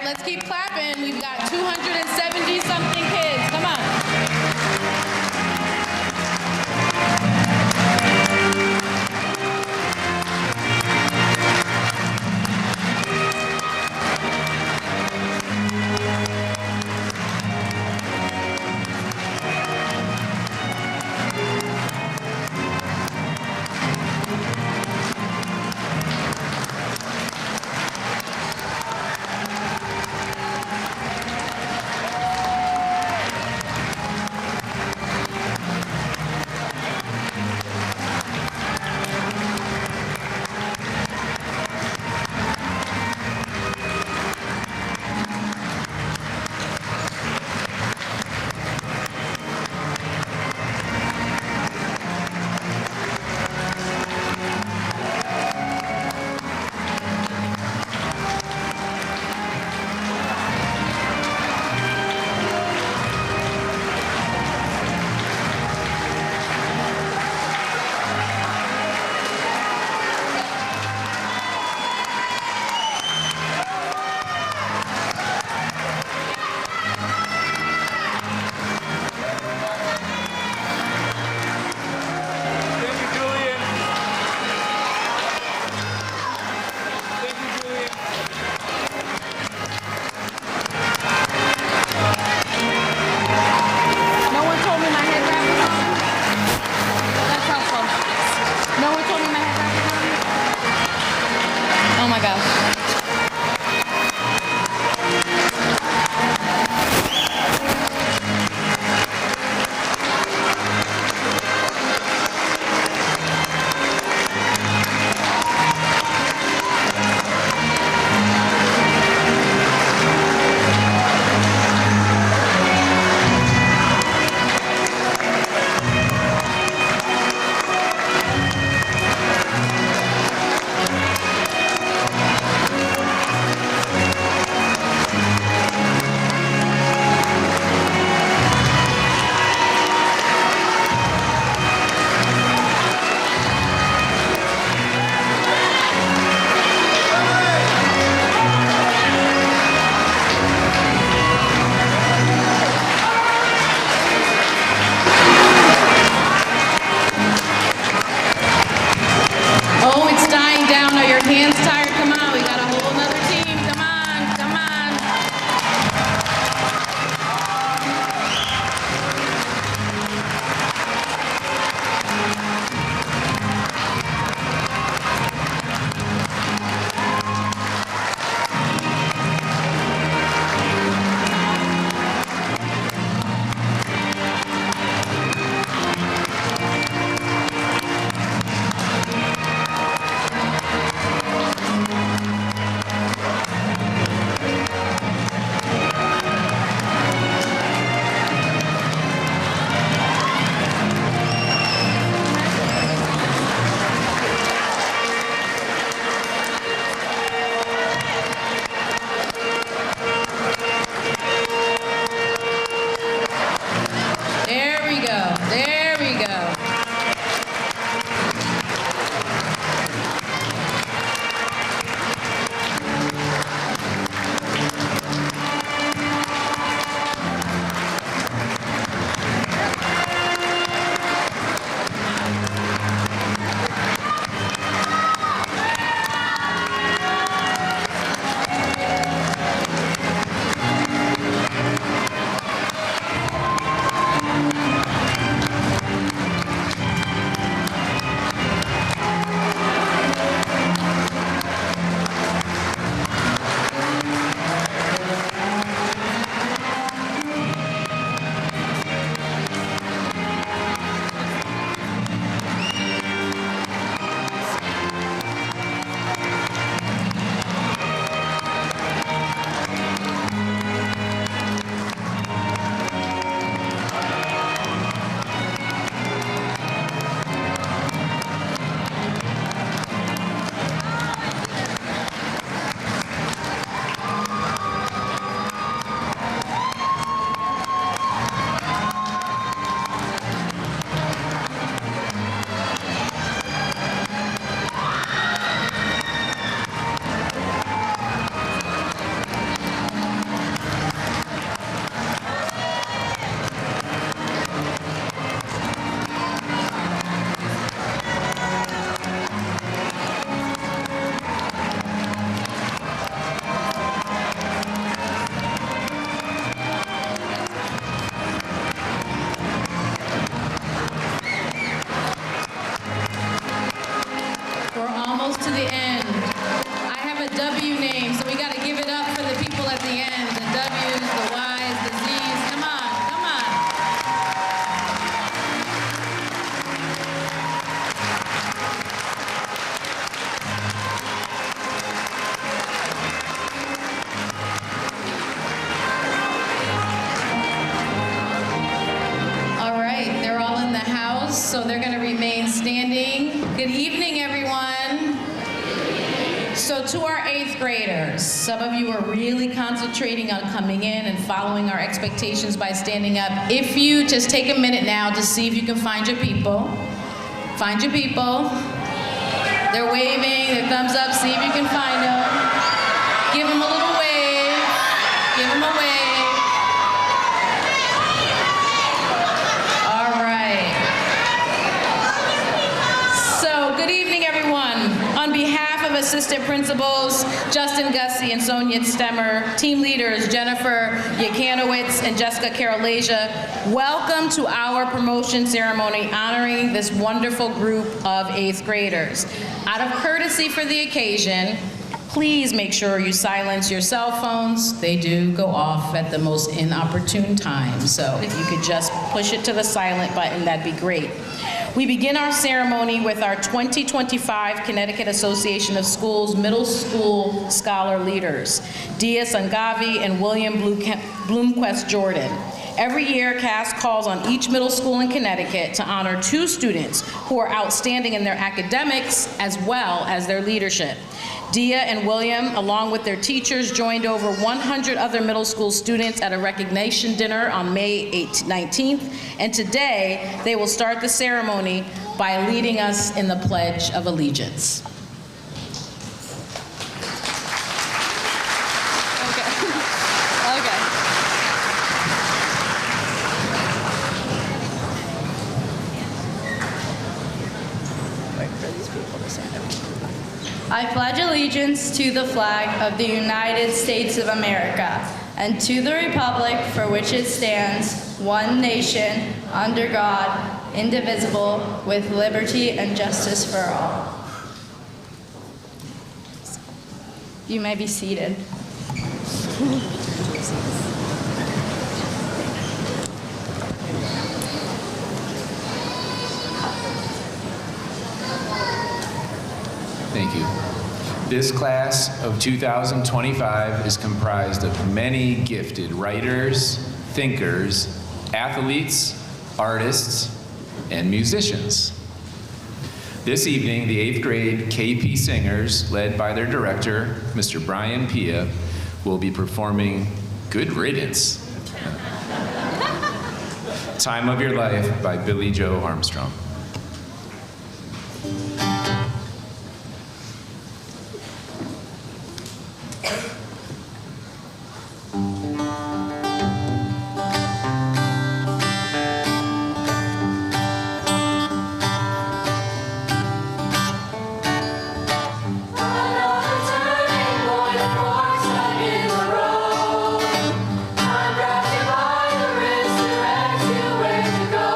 let's keep clapping. We've got 270 something kids. Come on. So they're going to remain standing. Good evening, everyone. So to our 8th graders, some of you are really concentrating on coming in and following our expectations by standing up. If you just take a minute now to see if you can find your people. Find your people. They're waving, their thumbs up, see if you can find them. Give them a little wave. Give them a wave. All right. So, good evening, everyone. On behalf of Assistant Principals Justin Gussie and Sonia Stemmer, Team Leaders Jennifer Yakanowitz and Jessica Karolasia, welcome to our promotion ceremony honoring this wonderful group of 8th graders. Out of courtesy for the occasion, please make sure you silence your cell phones. They do go off at the most inopportune time, so if you could just push it to the silent button, that'd be great. We begin our ceremony with our 2025 Connecticut Association of Schools Middle School Scholar Leaders, Dia Sangavi and William Bloomquist Jordan. Every year, CAS calls on each middle school in Connecticut to honor 2 students who are outstanding in their academics as well as their leadership. Dia and William, along with their teachers, joined over 100 other middle school students at a recognition dinner on May 19th, and today they will start the ceremony by leading us in the Pledge of Allegiance. I pledge allegiance to the flag of the United States of America and to the republic for which it stands, one nation, under God, indivisible, with liberty and justice for all. You may be seated. Thank you. This class of 2025 is comprised of many gifted writers, thinkers, athletes, artists, and musicians. This evening, the 8th grade KP singers, led by their director, Mr. Brian Pia, will be performing Good Riddance. Time of Your Life by Billy Joe Armstrong. I'm drafted by the wrist, direct you where to go.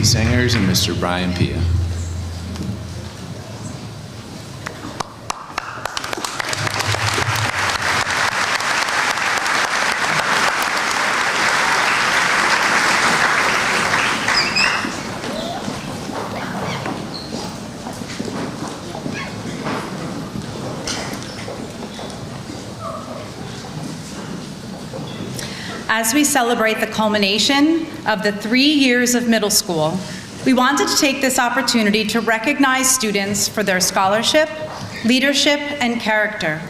singers and Mr. Brian Pia. As we celebrate the culmination of the 3 years of middle school, we wanted to take this opportunity to recognize students for their scholarship, leadership, and character.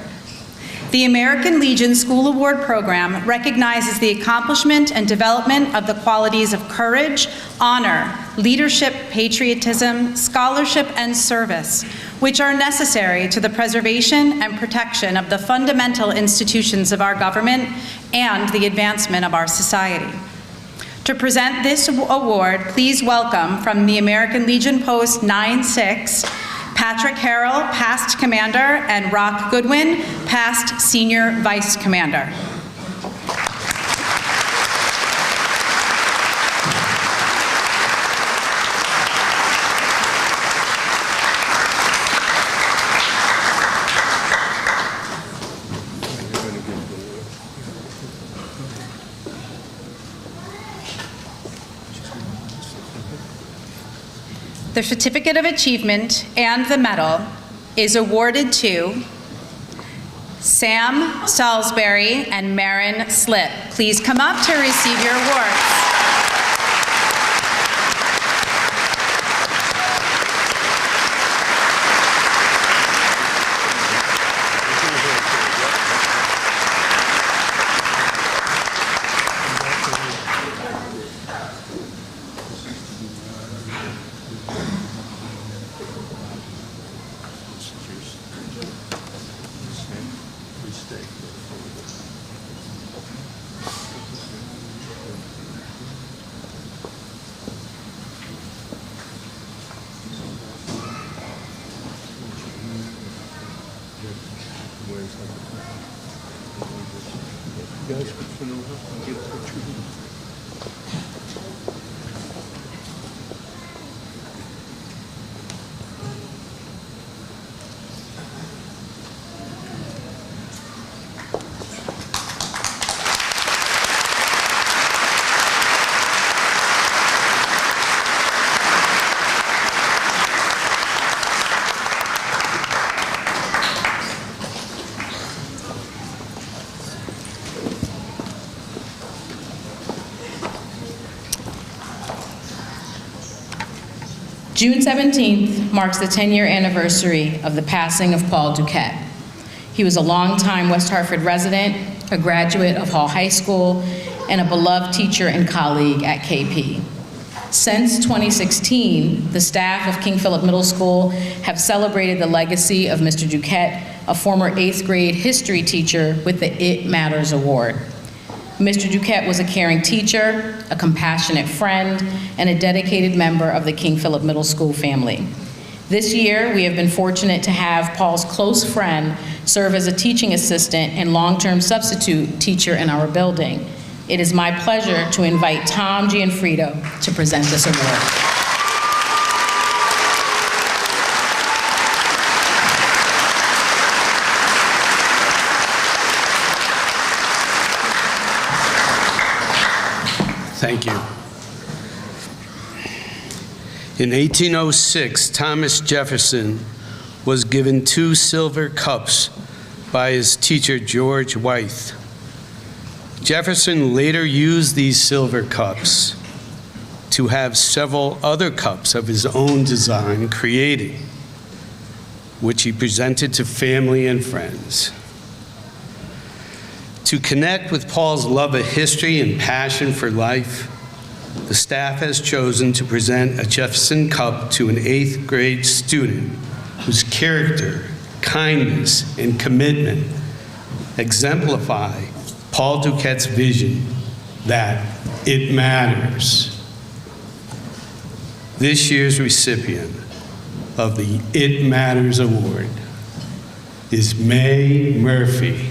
The American Legion School Award Program recognizes the accomplishment and development of the qualities of courage, honor, leadership, patriotism, scholarship, and service, which are necessary to the preservation and protection of the fundamental institutions of our government and the advancement of our society. To present this award, please welcome from the American Legion Post 9-6, Patrick Harrell, past commander, and Rock Goodwin, past senior vice commander. The Certificate of Achievement and the medal is awarded to Sam Salisbury and Marin Slip. Please come up to receive your awards. June 17th marks the 10-year anniversary of the passing of Paul Duquette. He was a longtime West Hartford resident, a graduate of Hall High School, and a beloved teacher and colleague at KP. Since 2016, the staff of King Philip Middle School have celebrated the legacy of Mr. Duquette, a former 8th grade history teacher, with the It Matters Award. Mr. Duquette was a caring teacher, a compassionate friend, and a dedicated member of the King Philip Middle School family. This year, we have been fortunate to have Paul's close friend serve as a teaching assistant and long-term substitute teacher in our building. It is my pleasure to invite Tom Gianfrido to present this award. Thank you. In 1806, Thomas Jefferson was given 2 silver cups by his teacher, George Wythe. Jefferson later used these silver cups to have several other cups of his own design created, which he presented to family and friends. To connect with Paul's love of history and passion for life, the staff has chosen to present a Jefferson Cup to an 8th grade student whose character, kindness, and commitment exemplify Paul Duquette's vision that it matters. This year's recipient of the It Matters Award is May Murphy.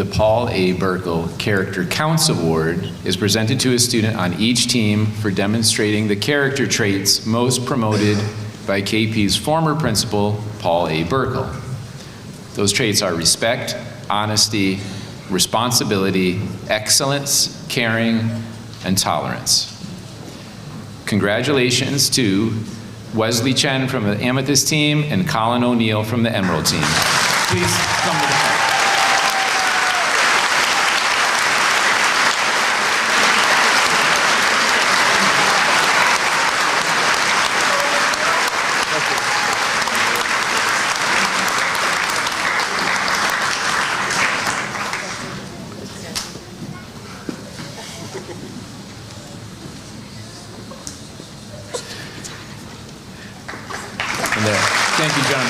the Paul A. Burkle Character Counts Award is presented to a student on each team for demonstrating the character traits most promoted by KP's former principal, Paul A. Burkle. Those traits are respect, honesty, responsibility, excellence, caring, and tolerance. Congratulations to Wesley Chen from the Amethyst team and Colin O'Neill from the Emerald team. Please come to the front. And there. Thank you, John.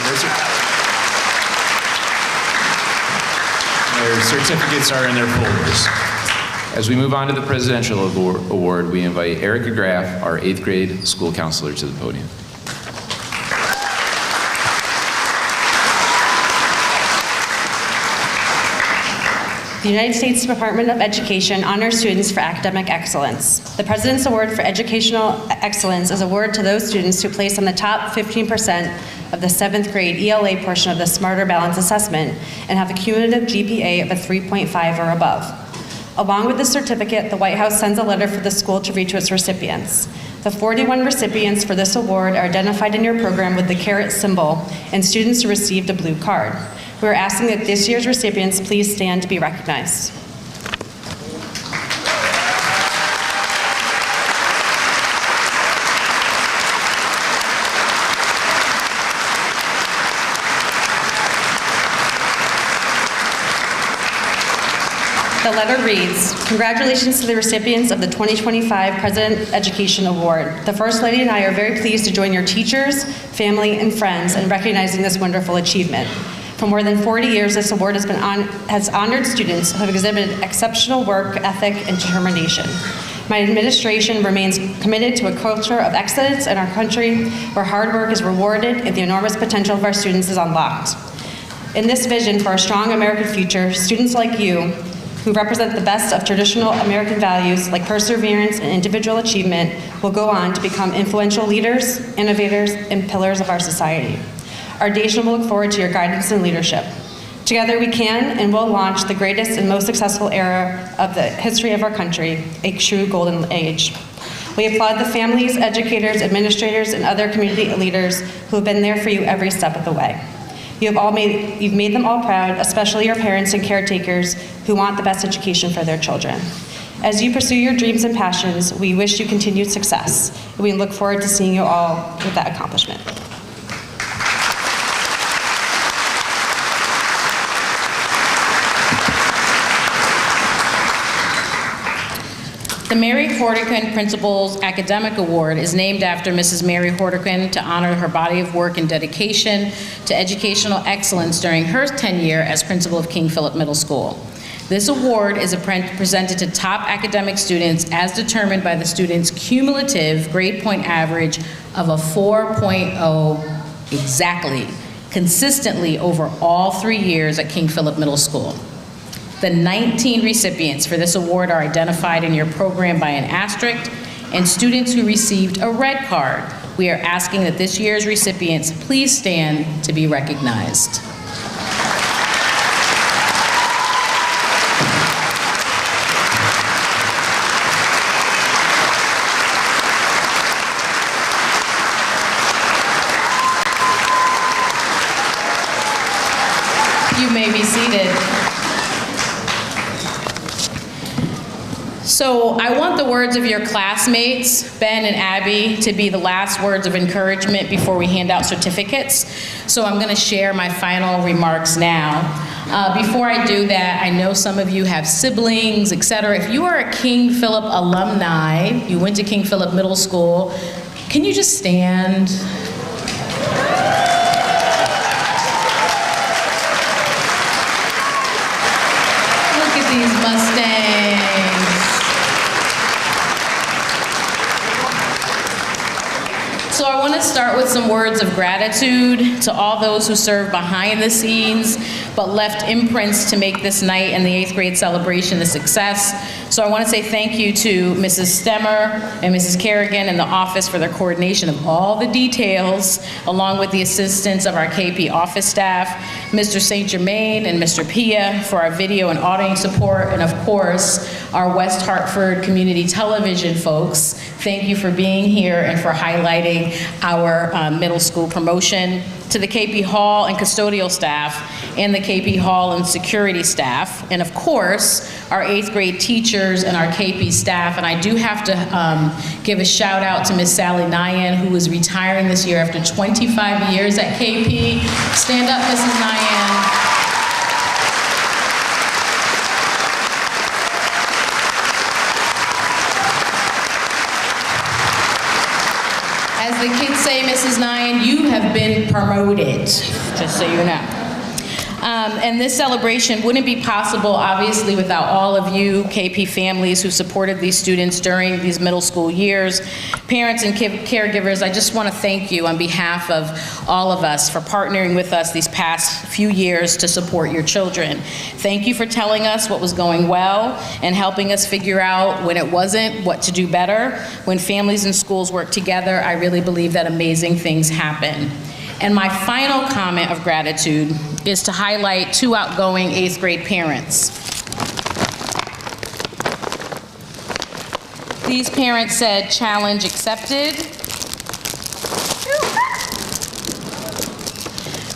Their certificates are in their folders. As we move on to the Presidential Award, we invite Erica Graff, our 8th grade school counselor, to the podium. The United States Department of Education honors students for academic excellence. The President's Award for Educational Excellence is awarded to those students who place on the top 15% of the 7th grade ELA portion of the Smarter Balance Assessment and have a cumulative GPA of a 3.5 or above. Along with the certificate, the White House sends a letter for the school to read to its recipients. The 41 recipients for this award are identified in your program with the caret symbol, and students who received a blue card. We are asking that this year's recipients please stand to be recognized. The letter reads, "Congratulations to the recipients of the 2025 President Education Award. The First Lady and I are very pleased to join your teachers, family, and friends in recognizing this wonderful achievement. For more than 40 years, this award has honored students who have exhibited exceptional work ethic and determination. My administration remains committed to a culture of excellence in our country where hard work is rewarded and the enormous potential of our students is unlocked. In this vision for a strong American future, students like you, who represent the best of traditional American values like perseverance and individual achievement, will go on to become influential leaders, innovators, and pillars of our society. Our nation will look forward to your guidance and leadership. Together we can and will launch the greatest and most successful era of the history of our country, a true golden age. We applaud the families, educators, administrators, and other community leaders who have been there for you every step of the way. You've made them all proud, especially your parents and caretakers who want the best education for their children. As you pursue your dreams and passions, we wish you continued success, and we look forward to seeing you all with that accomplishment." The Mary Hordican Principal's Academic Award is named after Mrs. Mary Hordican to honor her body of work and dedication to educational excellence during her tenure as principal of King Philip Middle School. This award is presented to top academic students as determined by the student's cumulative grade point average of a 4.0 exactly, consistently over all 3 years at King Philip Middle School. The 19 recipients for this award are identified in your program by an asterisk, and students who received a red card. We are asking that this year's recipients please stand to be recognized. You may be seated. So I want the words of your classmates, Ben and Abby, to be the last words of encouragement before we hand out certificates. So I'm going to share my final remarks now. Before I do that, I know some of you have siblings, etc. If you are a King Philip alumni, you went to King Philip Middle School, can you just stand? Look at these Mustangs. So I want to start with some words of gratitude to all those who served behind the scenes but left imprints to make this night and the 8th grade celebration a success. So I want to say thank you to Mrs. Stemmer and Mrs. Kerrigan and the office for their coordination of all the details, along with the assistance of our KP office staff, Mr. St. Germain and Mr. Pia for our video and audio support, and of course, our West Hartford Community Television folks. Thank you for being here and for highlighting our middle school promotion. To the KP Hall and custodial staff, and the KP Hall and security staff, and of course, our 8th grade teachers and our KP staff. And I do have to give a shout out to Miss Sally Nyan, who is retiring this year after 25 years at KP. Stand up, Mrs. Nyan. As the kids say, Mrs. Nyan, you have been promoted, just so you know. And this celebration wouldn't be possible, obviously, without all of you KP families who supported these students during these middle school years. Parents and caregivers, I just want to thank you on behalf of all of us for partnering with us these past few years to support your children. Thank you for telling us what was going well and helping us figure out when it wasn't, what to do better. When families and schools work together, I really believe that amazing things happen. And my final comment of gratitude is to highlight 2 outgoing 8th grade parents. These parents said, "Challenge accepted."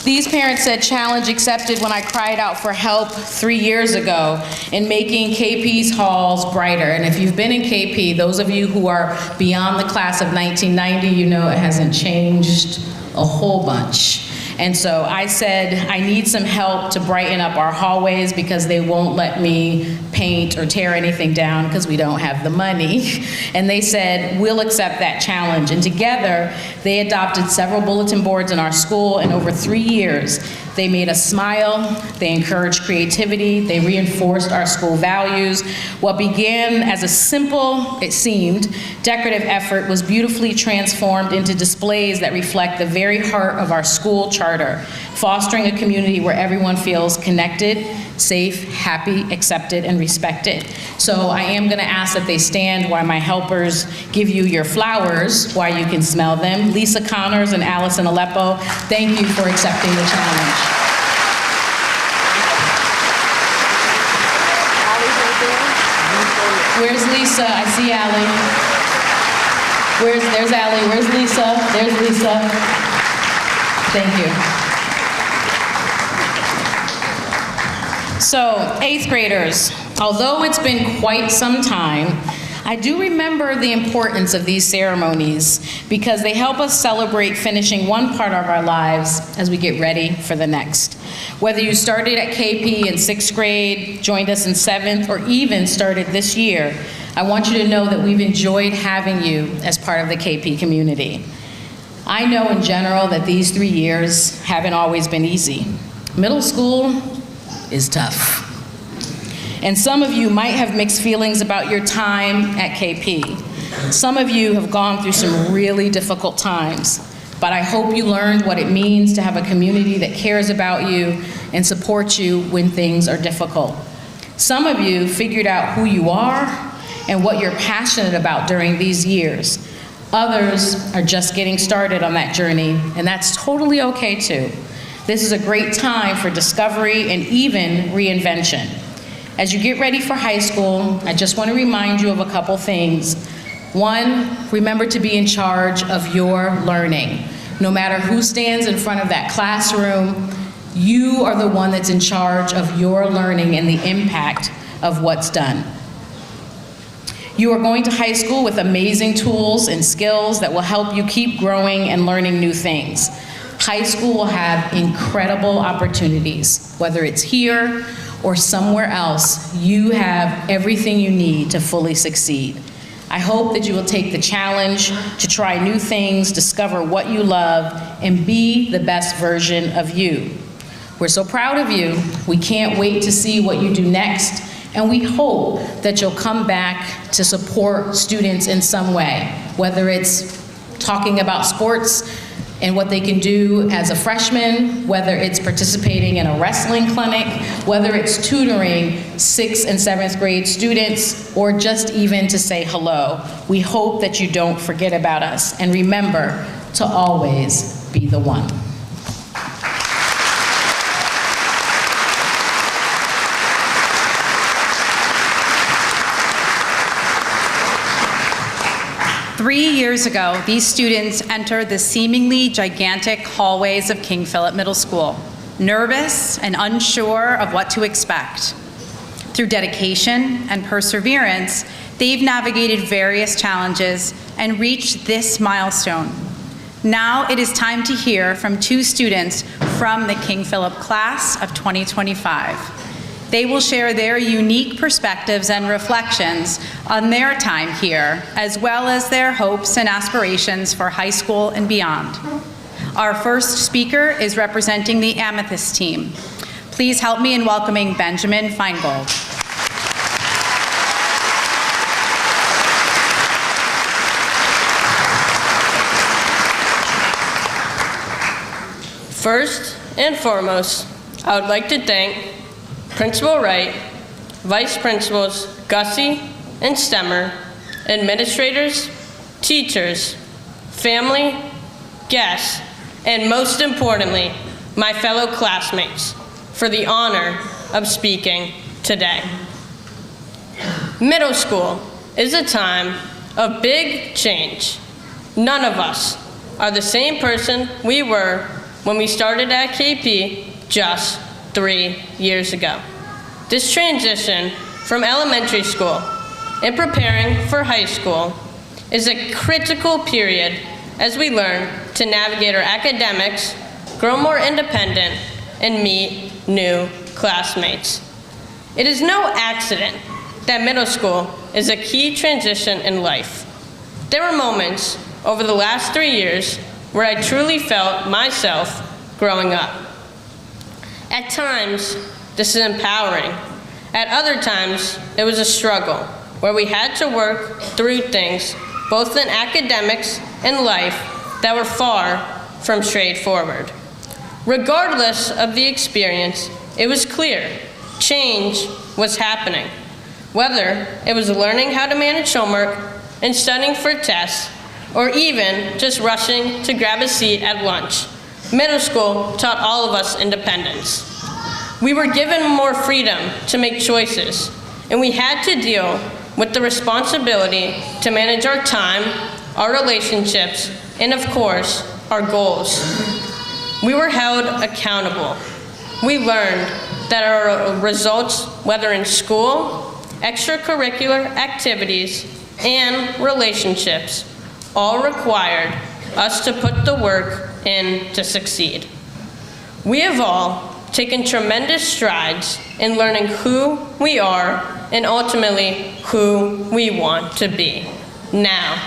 These parents said, "Challenge accepted," when I cried out for help 3 years ago in making KP's halls brighter. And if you've been in KP, those of you who are beyond the class of 1990, you know it hasn't changed a whole bunch. And so I said, I need some help to brighten up our hallways because they won't let me paint or tear anything down because we don't have the money. And they said, we'll accept that challenge. And together, they adopted several bulletin boards in our school, and over 3 years, they made us smile, they encouraged creativity, they reinforced our school values. What began as a simple, it seemed, decorative effort was beautifully transformed into displays that reflect the very heart of our school charter, fostering a community where everyone feels connected, safe, happy, accepted, and respected. So I am going to ask that they stand while my helpers give you your flowers while you can smell them. Lisa Connors and Allison Aleppo, thank you for accepting the challenge. Where's Lisa? I see Allie. There's Allie. Where's Lisa? There's Lisa. Thank you. So, 8th graders, although it's been quite some time, I do remember the importance of these ceremonies because they help us celebrate finishing one part of our lives as we get ready for the next. Whether you started at KP in 6th grade, joined us in 7th, or even started this year, I want you to know that we've enjoyed having you as part of the KP community. I know in general that these 3 years haven't always been easy. Middle school is tough. And some of you might have mixed feelings about your time at KP. Some of you have gone through some really difficult times, but I hope you learned what it means to have a community that cares about you and supports you when things are difficult. Some of you figured out who you are and what you're passionate about during these years. Others are just getting started on that journey, and that's totally okay too. This is a great time for discovery and even reinvention. As you get ready for high school, I just want to remind you of a couple things. One, remember to be in charge of your learning. No matter who stands in front of that classroom, you are the one that's in charge of your learning and the impact of what's done. You are going to high school with amazing tools and skills that will help you keep growing and learning new things. High school will have incredible opportunities, whether it's here or somewhere else. You have everything you need to fully succeed. I hope that you will take the challenge to try new things, discover what you love, and be the best version of you. We're so proud of you. We can't wait to see what you do next, and we hope that you'll come back to support students in some way, whether it's talking about sports and what they can do as a freshman, whether it's participating in a wrestling clinic, whether it's tutoring 6th and 7th grade students, or just even to say hello. We hope that you don't forget about us, and remember to always be the one. Three years ago, these students entered the seemingly gigantic hallways of King Philip Middle School, nervous and unsure of what to expect. Through dedication and perseverance, they've navigated various challenges and reached this milestone. Now it is time to hear from two students from the King Philip class of 2025. They will share their unique perspectives and reflections on their time here, as well as their hopes and aspirations for high school and beyond. Our first speaker is representing the Amethyst team. Please help me in welcoming Benjamin Feingold. First and foremost, I would like to thank Principal Wright, Vice Principals Gussie and Stemmer, administrators, teachers, family, guests, and most importantly, my fellow classmates, for the honor of speaking today. Middle school is a time of big change. None of us are the same person we were when we started at KP just 3 years ago. This transition from elementary school and preparing for high school is a critical period as we learn to navigate our academics, grow more independent, and meet new classmates. It is no accident that middle school is a key transition in life. There were moments over the last 3 years where I truly felt myself growing up. At times, this is empowering. At other times, it was a struggle where we had to work through things, both in academics and life, that were far from straightforward. Regardless of the experience, it was clear change was happening. Whether it was learning how to manage homework and studying for tests, or even just rushing to grab a seat at lunch, middle school taught all of us independence. We were given more freedom to make choices, and we had to deal with the responsibility to manage our time, our relationships, and of course, our goals. We were held accountable. We learned that our results, whether in school, extracurricular activities, and relationships, all required us to put the work in to succeed. We have all taken tremendous strides in learning who we are and ultimately who we want to be. Now,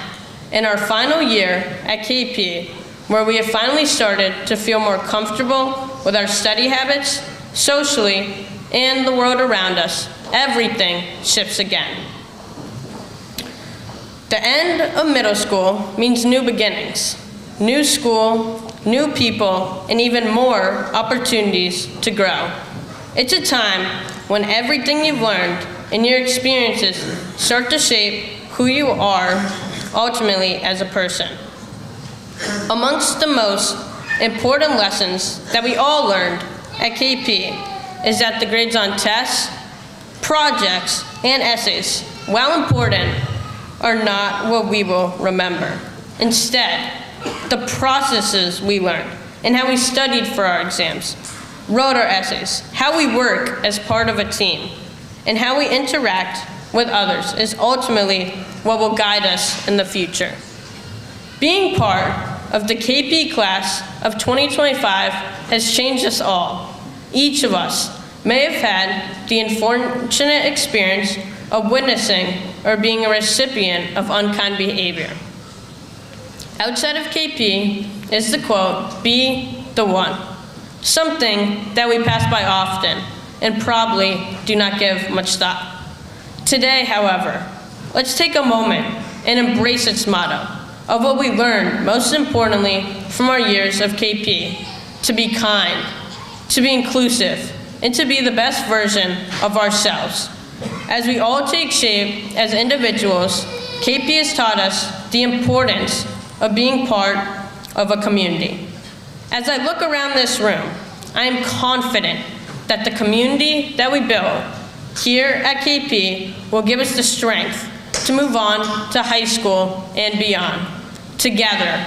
in our final year at KP, where we have finally started to feel more comfortable with our study habits, socially, and the world around us, everything shifts again. The end of middle school means new beginnings, new school, new people, and even more opportunities to grow. It's a time when everything you've learned and your experiences start to shape who you are ultimately as a person. Amongst the most important lessons that we all learned at KP is that the grades on tests, projects, and essays, while important, are not what we will remember. Instead, the processes we learned and how we studied for our exams, wrote our essays, how we work as part of a team, and how we interact with others is ultimately what will guide us in the future. Being part of the KP class of 2025 has changed us all. Each of us may have had the unfortunate experience of witnessing or being a recipient of unkind behavior. Outside of KP is the quote, "Be the one," something that we pass by often and probably do not give much thought. Today, however, let's take a moment and embrace its motto of what we learned, most importantly, from our years of KP, to be kind, to be inclusive, and to be the best version of ourselves. As we all take shape as individuals, KP has taught us the importance of being part of a community. As I look around this room, I am confident that the community that we build here at KP will give us the strength to move on to high school and beyond. Together,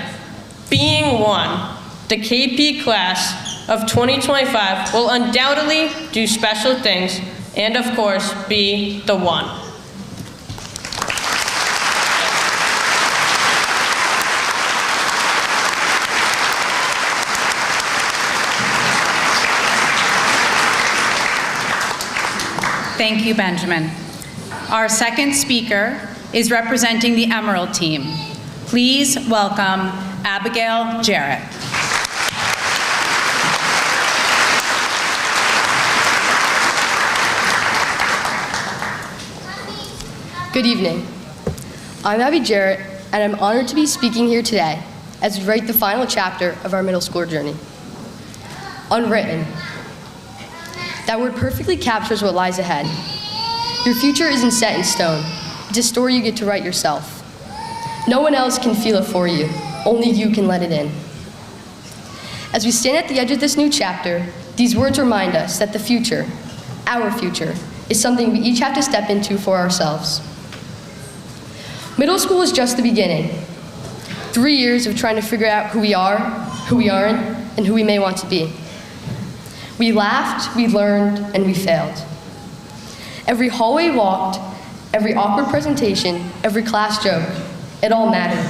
being one, the KP class of 2025 will undoubtedly do special things and, of course, be the one. Thank you, Benjamin. Our second speaker is representing the Emerald team. Please welcome Abigail Jarrett. Good evening. I'm Abby Jarrett, and I'm honored to be speaking here today as we write the final chapter of our middle school journey. Unwritten. That word perfectly captures what lies ahead. Your future isn't set in stone. It's a story you get to write yourself. No one else can feel it for you. Only you can let it in. As we stand at the edge of this new chapter, these words remind us that the future, our future, is something we each have to step into for ourselves. Middle school is just the beginning. 3 years of trying to figure out who we are, who we aren't, and who we may want to be. We laughed, we learned, and we failed. Every hallway walked, every awkward presentation, every class joke, it all mattered.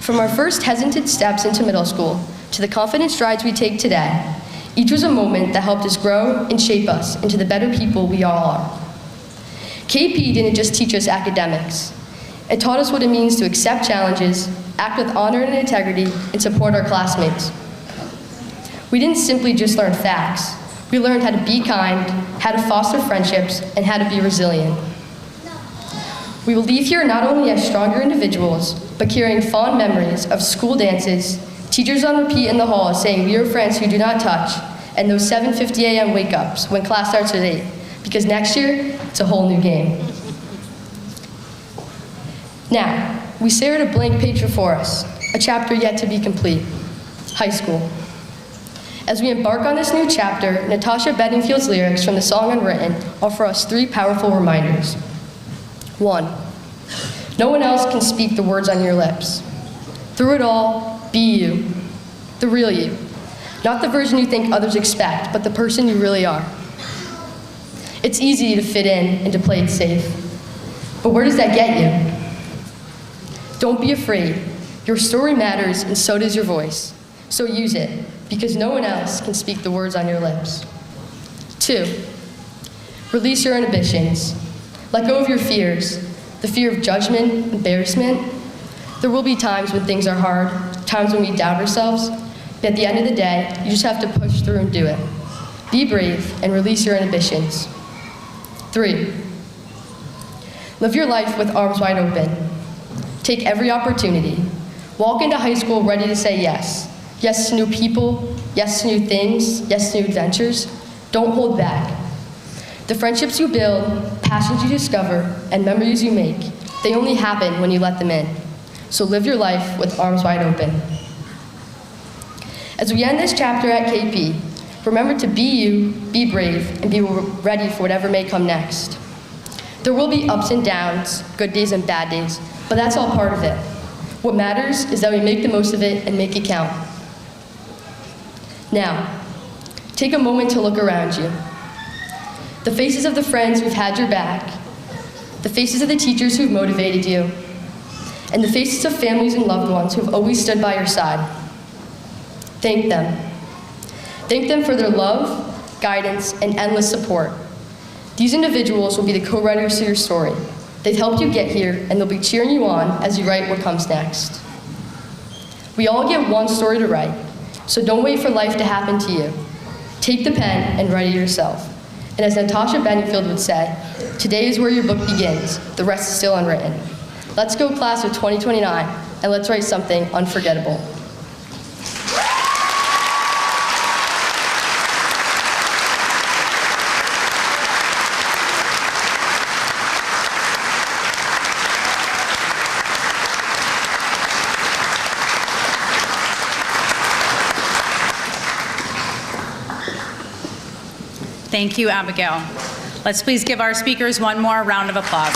From our first hesitant steps into middle school to the confident strides we take today, each was a moment that helped us grow and shape us into the better people we all are. KP didn't just teach us academics. It taught us what it means to accept challenges, act with honor and integrity, and support our classmates. We didn't simply just learn facts. We learned how to be kind, how to foster friendships, and how to be resilient. We will leave here not only as stronger individuals, but carrying fond memories of school dances, teachers on repeat in the hall saying we are friends who do not touch, and those 7:50 a.m. wake-ups when class starts at 8, because next year, it's a whole new game. Now, we stare at a blank page before us, a chapter yet to be complete, high school. As we embark on this new chapter, Natasha Bedingfield's lyrics from the song Unwritten offer us 3 powerful reminders. 1, no one else can speak the words on your lips. Through it all, be you, the real you. Not the version you think others expect, but the person you really are. It's easy to fit in and to play it safe. But where does that get you? Don't be afraid. Your story matters, and so does your voice. So use it, because no one else can speak the words on your lips. 2, release your inhibitions. Let go of your fears, the fear of judgment, embarrassment. There will be times when things are hard, times when we doubt ourselves, but at the end of the day, you just have to push through and do it. Be brave and release your inhibitions. 3, live your life with arms wide open. Take every opportunity. Walk into high school ready to say yes. Yes to new people, yes to new things, yes to new adventures. Don't hold back. The friendships you build, passions you discover, and memories you make, they only happen when you let them in. So live your life with arms wide open. As we end this chapter at KP, remember to be you, be brave, and be ready for whatever may come next. There will be ups and downs, good days and bad days, but that's all part of it. What matters is that we make the most of it and make it count. Now, take a moment to look around you. The faces of the friends who've had your back, the faces of the teachers who've motivated you, and the faces of families and loved ones who've always stood by your side. Thank them. Thank them for their love, guidance, and endless support. These individuals will be the co-writers to your story. They've helped you get here, and they'll be cheering you on as you write what comes next. We all get one story to write, so don't wait for life to happen to you. Take the pen and write it yourself. And as Natasha Bedingfield would say, today is where your book begins. The rest is still unwritten. Let's go, class of 2029, and let's write something unforgettable. Thank you, Abigail. Let's please give our speakers one more round of applause.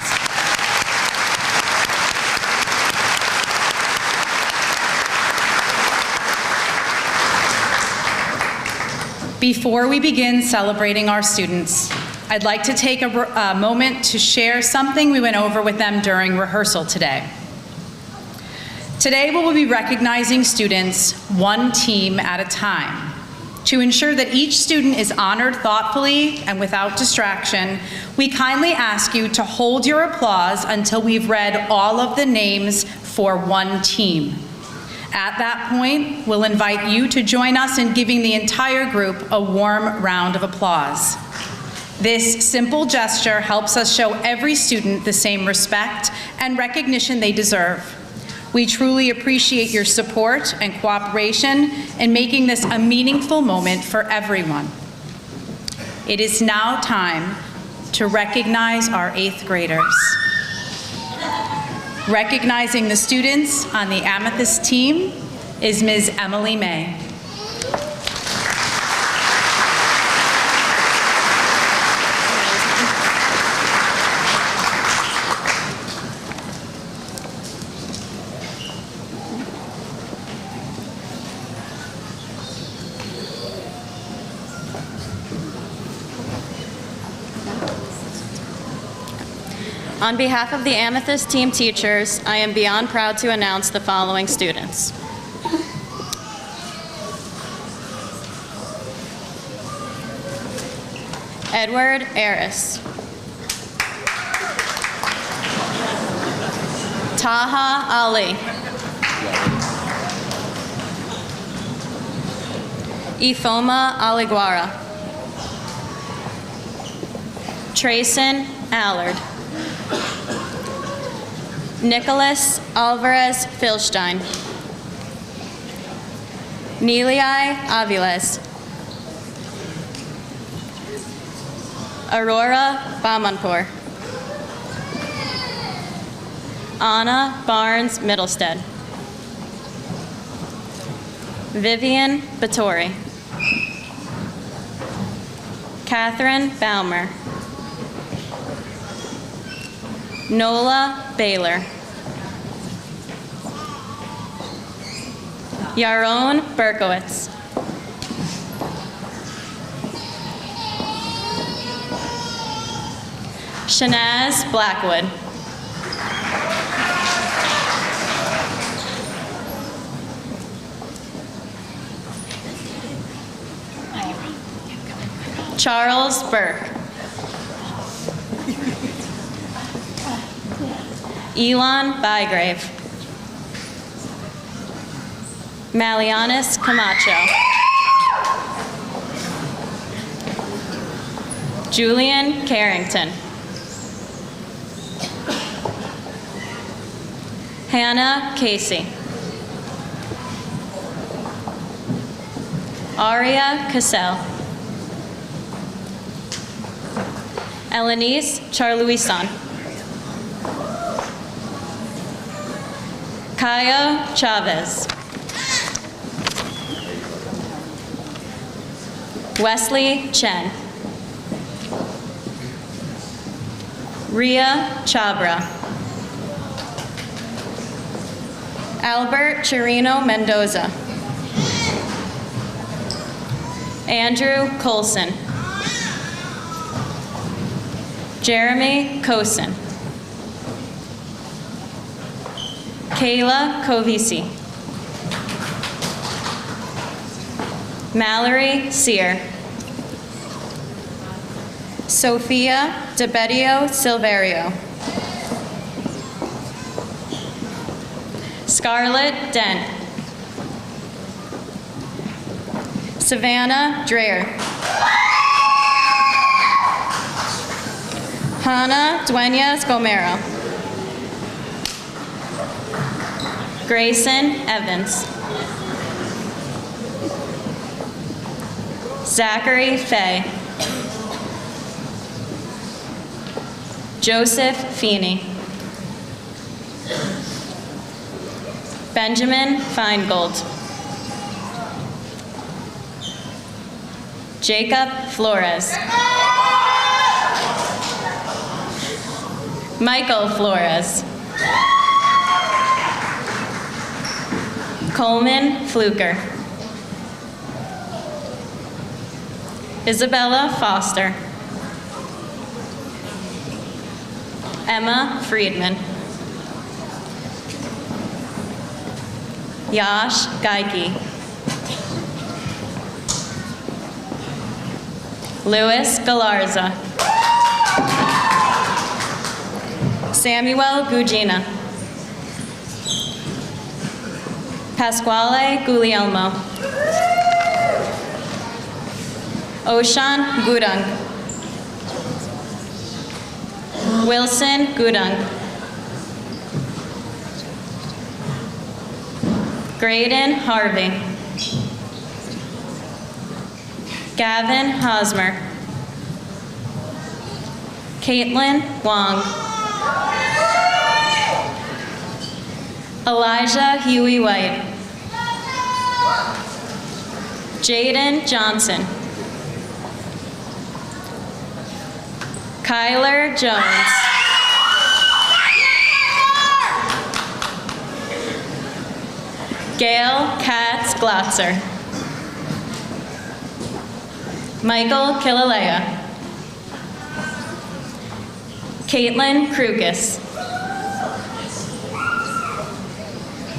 Before we begin celebrating our students, I'd like to take a moment to share something we went over with them during rehearsal today. Today, we will be recognizing students one team at a time. To ensure that each student is honored thoughtfully and without distraction, we kindly ask you to hold your applause until we've read all of the names for one team. At that point, we'll invite you to join us in giving the entire group a warm round of applause. This simple gesture helps us show every student the same respect and recognition they deserve. We truly appreciate your support and cooperation in making this a meaningful moment for everyone. It is now time to recognize our 8th graders. Recognizing the students on the Amethyst team is Ms. Emily May. On behalf of the Amethyst team teachers, I am beyond proud to announce the following students. Edward Aris. Taha Ali. Ifoma Aliguara. Trayson Allard. Nicholas Alvarez Filstein. Nilai Aviles. Aurora Bamanpour. Anna Barnes Middlestead. Vivian Battori. Catherine Baumer. Nola Baylor. Yaron Berkowitz. Shanaz Blackwood. Charles Burke. Elon Bygrave. Malianis Camacho. Julian Carrington. Hannah Casey. Aria Cassell. Elenice Charluisan. Kaya Chavez. Wesley Chen. Ria Chabra. Albert Chirino Mendoza. Andrew Colson. Jeremy Cosen. Kayla Covisi. Mallory Sear. Sophia DeBedio Silverio. Scarlett Dent. Savannah Dreher. Hannah Duenas Gomero. Grayson Evans. Zachary Fay. Joseph Feeney. Benjamin Feingold. Jacob Flores. Michael Flores. Coleman Fluker. Isabella Foster. Emma Friedman. Yash Geike. Louis Galarza. Samuel Gugina. Pasquale Guglielmo. Oshan Gudung. Wilson Gudung. Graydon Harvey. Gavin Hosmer. Caitlin Wong. Elijah Huey White. Jaden Johnson. Kyler Jones. Gail Katz Glotzer. Michael Kilalea. Caitlin Krugus.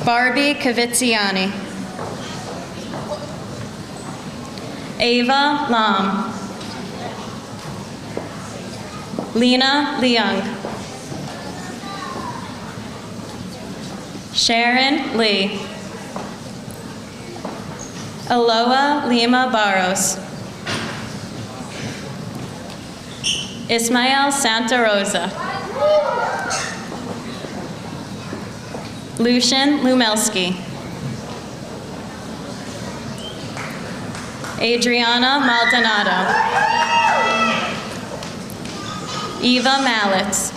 Barbie Kavitsiani. Ava Lam. Lena Leung. Sharon Lee. Aloha Lima Barros. Ismael Santa Rosa. Lucian Lumelski. Adriana Maldonado. Eva Mallets.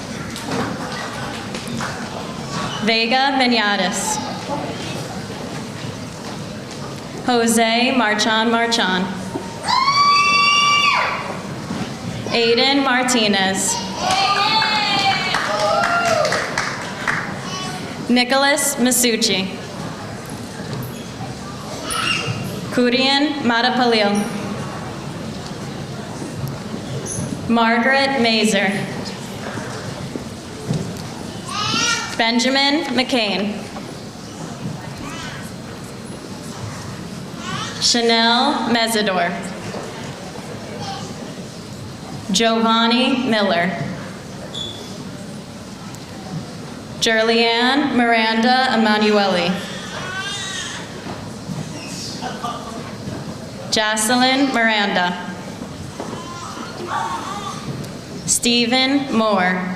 Vega Minatis. Jose Marchon. Aiden Martinez. Nicholas Masucci. Kurian Matapalil. Margaret Mazer. Benjamin McCain. Chanel Mesidor. Giovanni Miller. Jerlianne Miranda Emanuele. Jocelyn Miranda. Stephen Moore.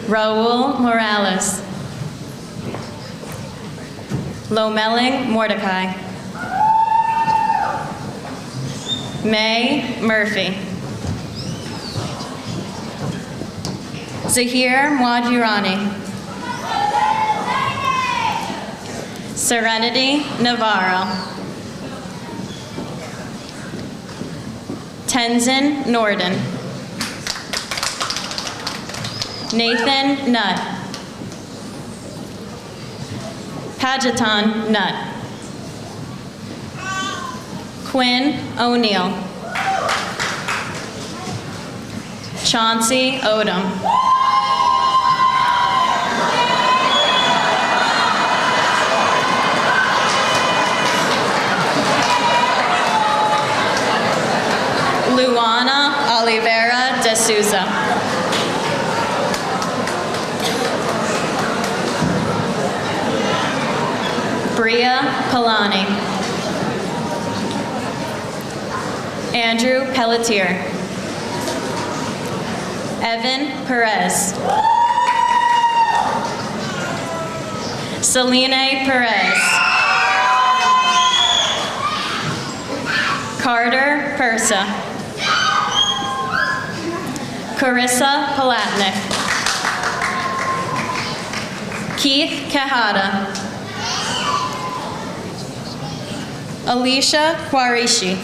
Raul Morales. Lomelling Mordecai. May Murphy. Zahir Mwadjirani. Serenity Navarro. Tenzin Norden. Nathan Nutt. Pageton Nutt. Quinn O'Neill. Chauncey Odom. Luana Oliveira de Souza. Bria Polani. Andrew Pelletier. Evan Perez. Celine Perez. Carter Persa. Carissa Palatnik. Keith Kahada. Alicia Quarishi.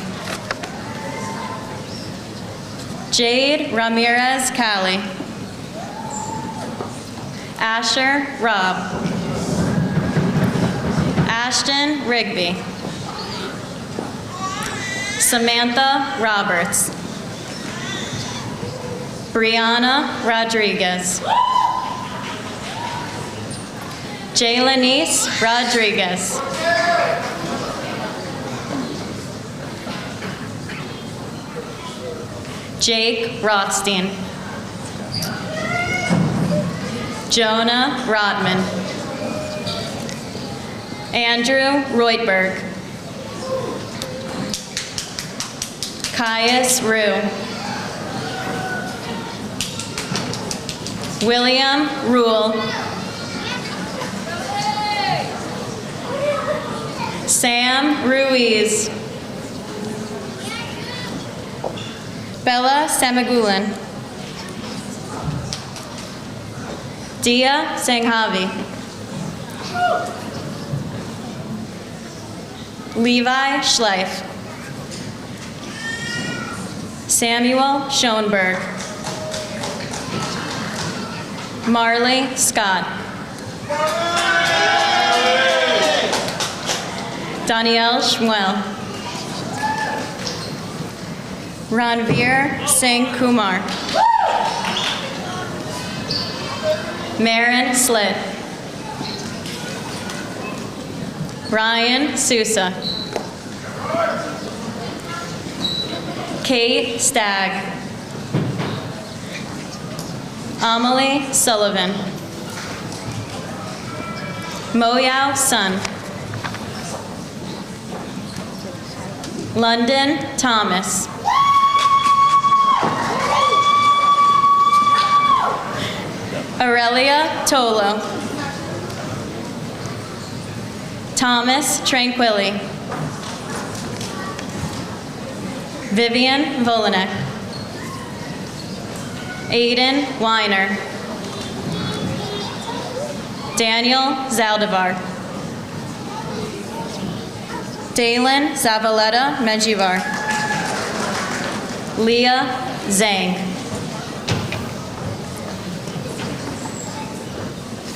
Jade Ramirez Cali. Asher Robb. Ashton Rigby. Samantha Roberts. Brianna Rodriguez. Jaylanice Rodriguez. Jake Rothstein. Jonah Rodman. Andrew Reutberg. Caius Rue. William Rule. Sam Ruiz. Bella Samagulan. Dia Sanghavi. Levi Schleif. Samuel Schoenberg. Marley Scott. Danielle Schmuel. Ranveer Singh Kumar. Marin Slit. Ryan Sousa. Kate Stagg. Amelie Sullivan. Moyao Sun. London Thomas. Aurelia Tolo. Thomas Tranquilli. Vivian Volanek. Aiden Weiner. Daniel Zaldivar. Dalen Zavaleta Menjivar. Leah Zhang.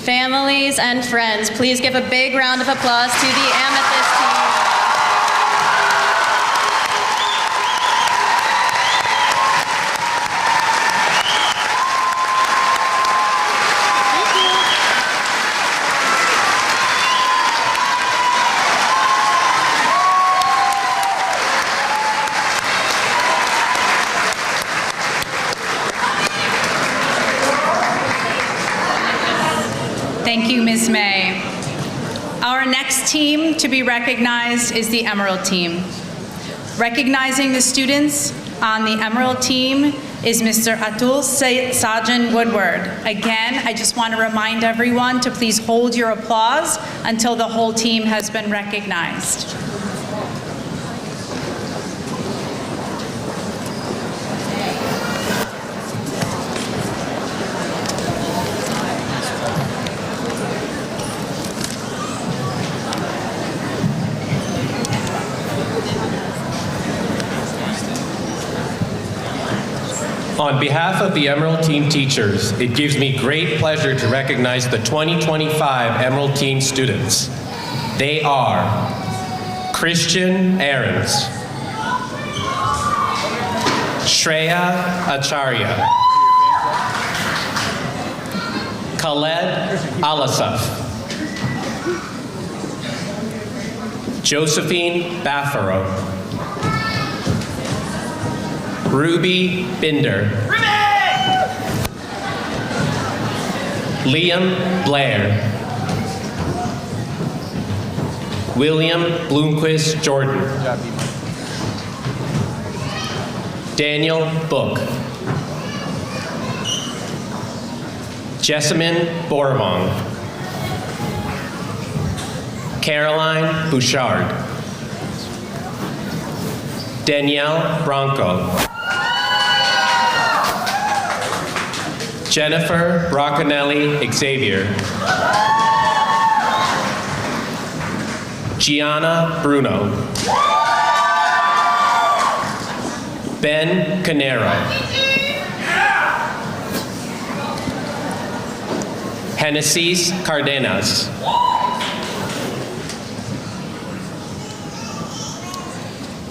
Families and friends, please give a big round of applause to the Amethyst team. Thank you, Ms. May. Our next team to be recognized is the Emerald team. Recognizing the students on the Emerald team is Mr. Atul Sajan Woodward. Again, I just want to remind everyone to please hold your applause until the whole team has been recognized. On behalf of the Emerald Team teachers, it gives me great pleasure to recognize the 2025 Emerald Team students. They are Christian Ahrens, Shreya Acharya, Khaled Alasaf, Josephine Baffaro, Ruby Binder. Liam Blair. William Bloomquist Jordan. Daniel Book. Jessamine Bormong. Caroline Bouchard. Danielle Bronco. Jennifer Brocconelli Xavier. Gianna Bruno. Ben Canero. Genesis Cardenas.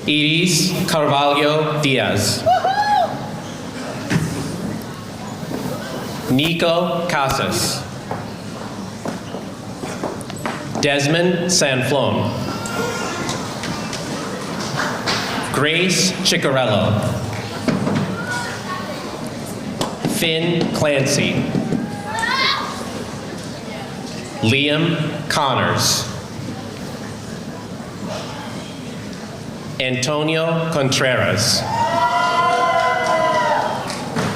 Iris Carvalho Diaz. Nico Casas. Desmond Sanflon. Grace Ciccarello. Finn Clancy. Liam Connors. Antonio Contreras.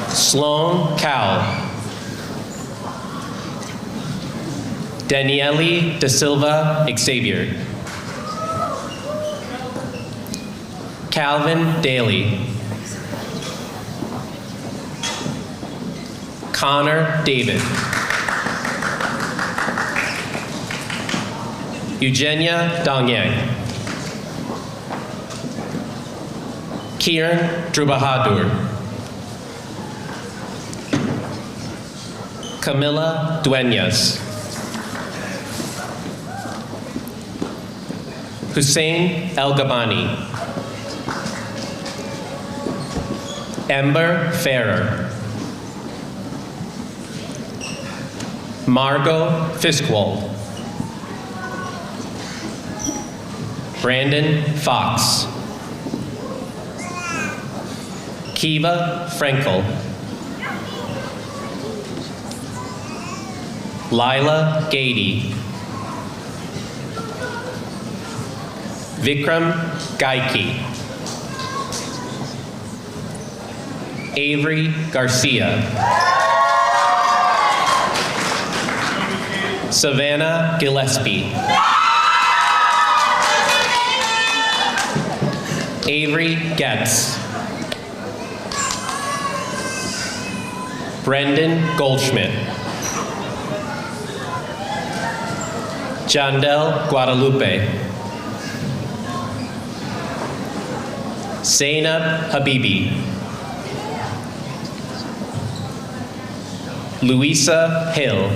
Sloan Cowell. Daniele Da Silva Xavier. Calvin Daly. Connor David. Eugenia Dongyang. Kieran Drubahadur. Camila Dueñas. Hussein El Gabani. Ember Farrer. Margot Fiskwald. Brandon Fox. Kiva Frankel. Lila Gady. Vikram Gaiki. Avery Garcia. Savannah Gillespie. Avery Getz. Brendan Goldschmidt. Jandel Guadalupe. Zainab Habibi. Louisa Hill.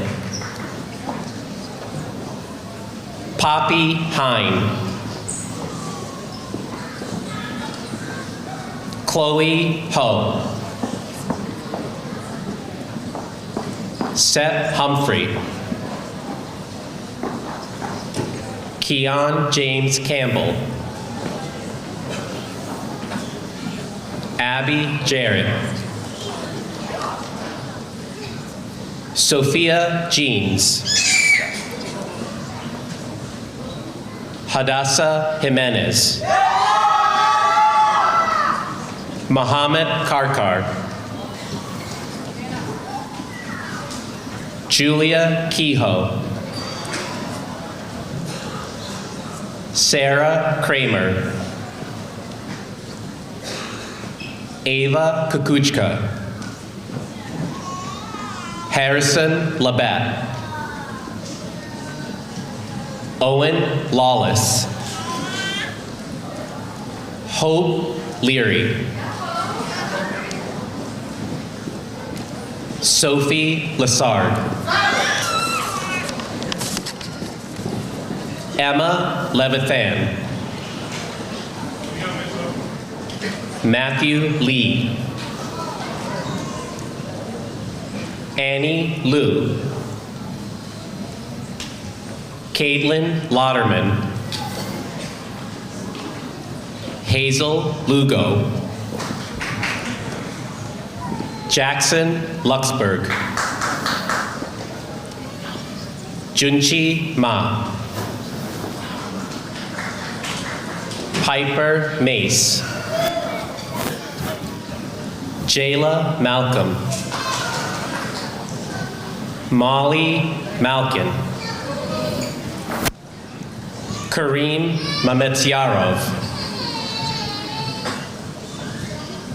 Poppy Hine. Chloe Ho. Seth Humphrey. Keon James Campbell. Abby Jarrett. Sophia Jeans. Hadassah Jimenez. Mohammed Karkar. Julia Kehoe. Sarah Kramer. Ava Kukuchka. Harrison Labatt. Owen Lawless. Hope Leary. Sophie Lassard. Emma Levithan. Matthew Lee. Annie Liu. Caitlin Lauderman. Hazel Lugo. Jackson Luxberg. Junchi Ma. Piper Mace. Jayla Malcolm. Molly Malkin. Kareem Mametyarov,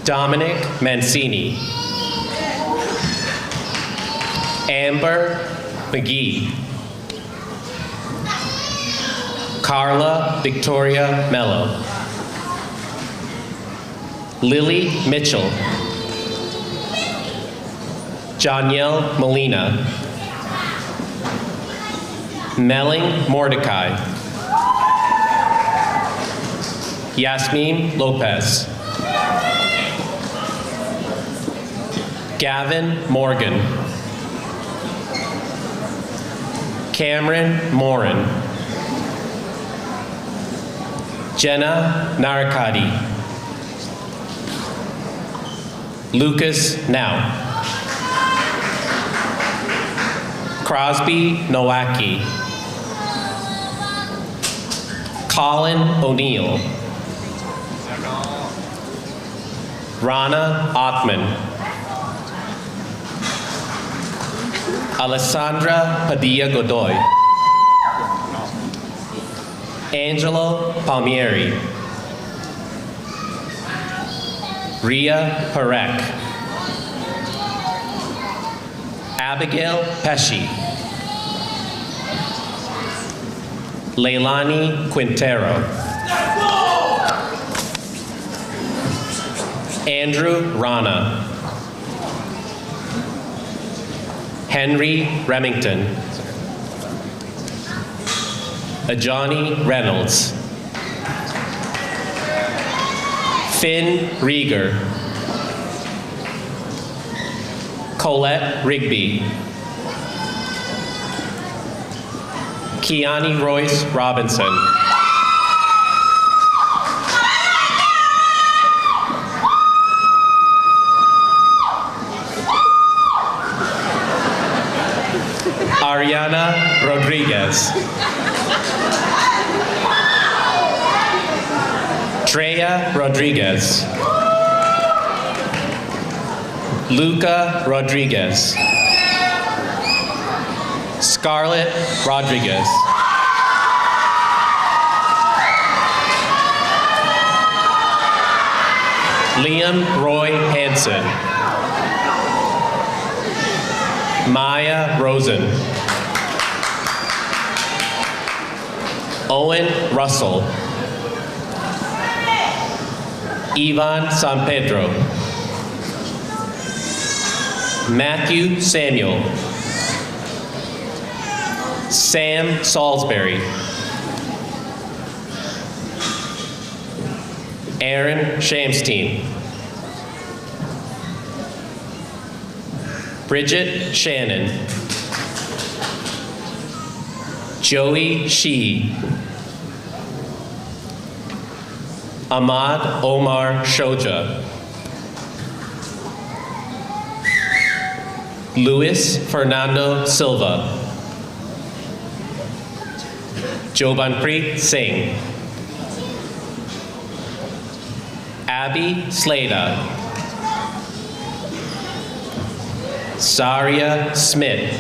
Dominic Mancini, Amber McGee, Carla Victoria Mello, Lily Mitchell, Janielle Molina, Melling Mordecai, Yasmin Lopez, Gavin Morgan, Cameron Morin, Jenna Narakadi, Lucas Now, Crosby Nowacki, Colin O'Neill, Rana Othman, Alessandra Padilla Godoy, Angelo Palmieri, Ria Parek, Abigail Pesci, Leilani Quintero, Andrew Rana, Henry Remington, Ajani Reynolds, Finn Rieger, Colette Rigby, Kiani Royce Robinson, Ariana Rodriguez, Treya Rodriguez, Luca Rodriguez, Scarlett Rodriguez, Liam Roy Hansen, Maya Rosen, Owen Russell, Ivan San Pedro, Matthew Samuel, Sam Salisbury, Aaron Shamstein, Bridget Shannon, Joey Shee, Ahmad Omar Shoja, Luis Fernando Silva, Jobanpreet Singh, Abby Slada, Zaria Smith,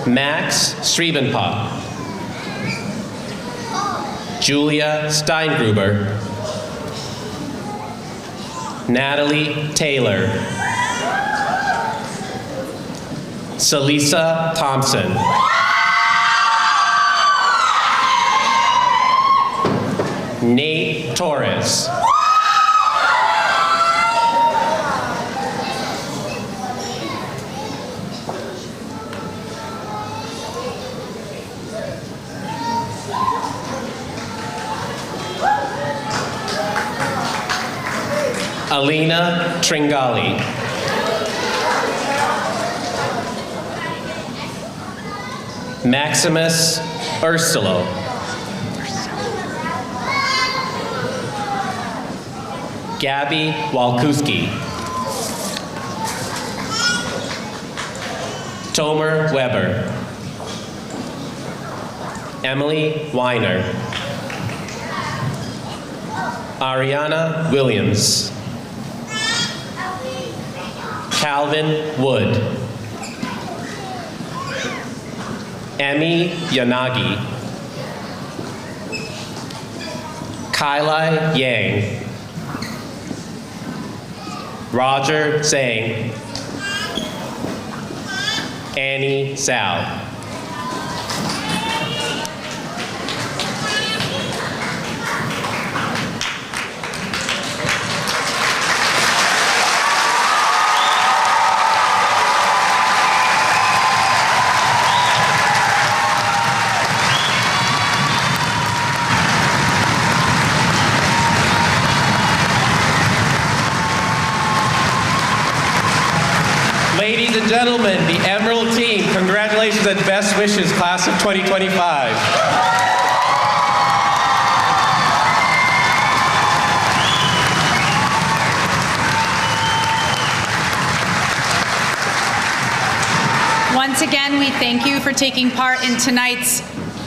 Max Srivenpot, Julia Steingruber, Natalie Taylor, Salisa Thompson, Nate Torres, Alina Tringali, Maximus Ursulo, Gabby Walkuski, Tomer Weber, Emily Weiner, Ariana Williams, Calvin Wood, Emi Yanagi, Kyla Yang, Roger Zhang, Annie Zhao. Ladies and gentlemen, the Emerald team, congratulations and best wishes, class of 2025. Once again, we thank you for taking part in tonight's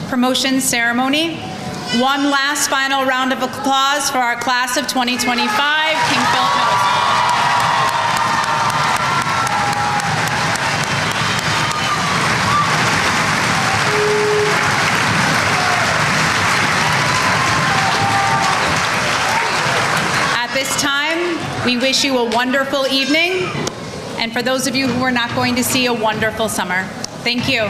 promotion ceremony. One last final round of applause for our class of 2025, King Philip Middle School. At this time, we wish you a wonderful evening, and for those of you who are not going to see, a wonderful summer. Thank you.